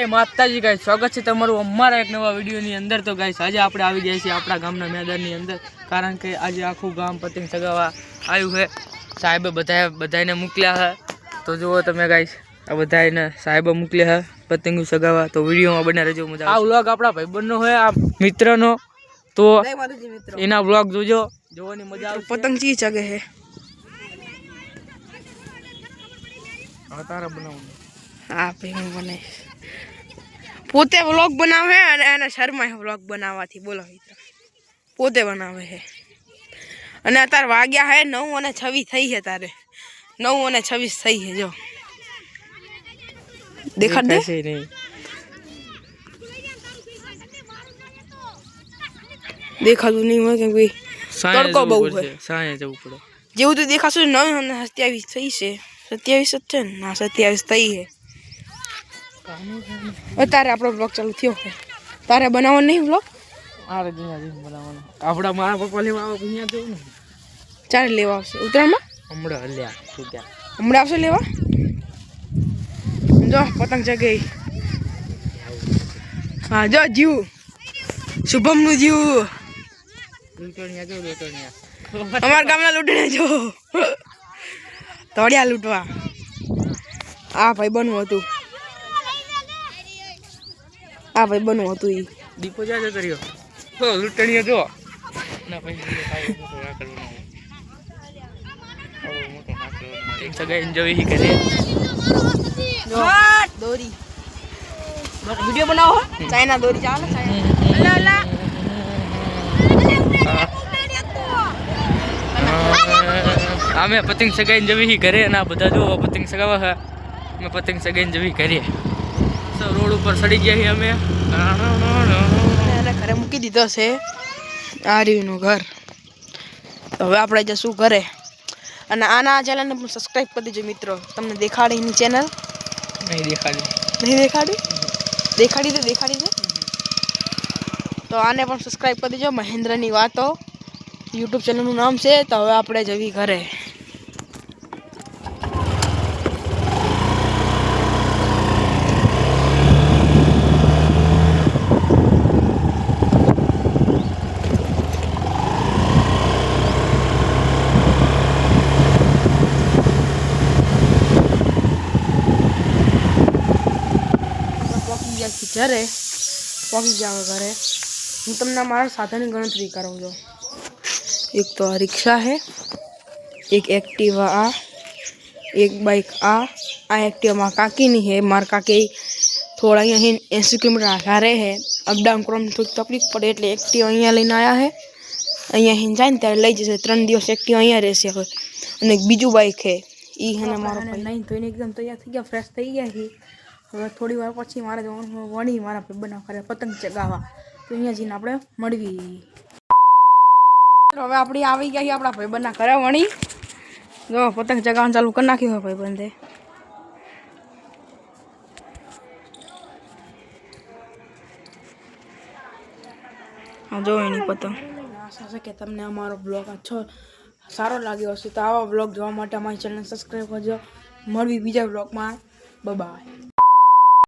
જય માતાજી ગાઈસ, સ્વાગત છે તમારું અમારા એક નવા વિડીયોની અંદર। તો ગાઈસ આજે આપણે આવી ગયા છીએ આપણા ગામના મેદાનની અંદર, કારણ કે આજે આખું ગામ પતંગ ચગાવવા આવ્યું છે। સાહેબે બધાને મોકલ્યા છે, તો જુઓ તમે ગાઈસ, આ બધાને સાહેબે મોકલ્યા છે પતંગ ચગાવવા। તો વિડીયોમાં બને રહેજો, મજા આવશે। આ વ્લોગ આપણા ભાઈબંધનો છે, આ મિત્રનો, તો એના વ્લોગ જોજો, જોવાની મજા આવશે। પતંગ ચી ચગે છે હવે તારા બનાવવાનું। હા ભાઈ, હું બનાવીશ। પોતે વ્લોગ બનાવે અને એને શર્માય વ્લોગ બનાવવાથી। બોલો મિત્ર, પોતે બનાવે છે અને અત્યારે વાગ્યા હે 9:26 થઈ છે। તારે 9:26 થઈ છે, જો દેખાડ દે નહીં, દેખાતું નહીં હોય કે ભાઈ તડકો બહુ છે, સાંજે જવું પડે। જેવું તો દેખાશું 9:27 થઈ છે। 27 જ છે ને? ના, 27 થઈ છે। અત્યારે આપણો બ્લોગ ચાલુ થયો છે, તારે બનાવવાનો નહીં બ્લોગ? મારે બનાવવાનો આપણા મારા પપ્પા લેવા આવે અહીંયા જવું ને, ચારે લેવા આવશે ઉત્તરાયણમાં? હમણાં હલ્યા તું ત્યાં હમણાં આવશે લેવા? જો પતંગ ચગે। હા જો જીવ, શુભમનું જીવ, લૂંટણિયા જો લૂંટણિયા અમારા ગામના લૂંટણિયા જો તોડિયા લૂંટવા। આ ભાઈ બનવું હતું, આ ભાઈ બનવું હતું ઈ દીપો જાજો કર્યો તો લૂંટણિયા જો ના ભાઈ કાઈ મોટો ના કરવાનો હવે મોટો ના કરવાનો એક જગ્યાએ એન્જોય હી કરે। દોરી વિડિયો બનાવો, ચાઇના દોરી ચાલે, ચાઇના અલા અમે પતંગ સગાઈને જવી ઘરે, અને આ બધા જો પતંગ સગાવા છે, અમે પતંગ સગાઈને જવી કરીએ। તો રોડ ઉપર સડી ગયા છીએ અમે, એને ઘરે મૂકી દીધો છે આર્યુનું ઘર। તો હવે આપણે જશું ઘરે, અને આના ચેનલને પણ સબસ્ક્રાઈબ કરી દેજો મિત્રો। તમને દેખાડી એની ચેનલ? નહીં દેખાડી, નહીં દેખાડી? દેખાડી દે તો આને પણ સબસ્ક્રાઈબ કરી દેજો। મહેન્દ્રની વાતો યુટ્યુબ ચેનલનું નામ છે। તો હવે આપણે જવી ઘરે। પહોંચી જાવ ઘરે। હું તમને મારા સાધનની ગણતરી કરું છું। એક તો આ રિક્ષા है, एक एक्टिवा आ, एक बाइक आ एक्टिवा मार काकी नहीं है। मार काकी थोड़ा यहाँ 80 किलोमीटर आघारे है, अप डाउन करने में थोड़ी तकलीफ पड़े એટલે एक्टिवा અહીંયા લઈને આવ્યા है। અહીંયા જાય ને ત્યારે લઈ જશે, 3 દિવસ एक्टिवा અહીંયા રહેશે હવે। અને એક બીજું બાઇક છે, ઈ હને મારો ભાઈ નહીં ધોઈને એકદમ તૈયાર થઈ ગયા, ફ્રેશ થઈ ગયા છે। હવે થોડી વાર પછી મારે જવાનું વણી, મારા ભાઈ બનાવ કરે પતંગ ચગાવવા। તો અહીંયા જઈને આપણે મળવી। હવે આપણે આવી ગયા છીએ આપણા ભાઈ બના ઘરે વણી, જો પતંગ ચગાવવાનું ચાલુ કરી નાખ્યું હોય ભાઈ બંધે। હા જો એની પતંગ। આશા છે કે તમને અમારો બ્લોગ સારો લાગ્યો હશે। તો આવા બ્લોગ જોવા માટે અમારી ચેનલ સબસ્ક્રાઈબ કરજો। મળવી બીજા બ્લોગમાં, બાય બાય।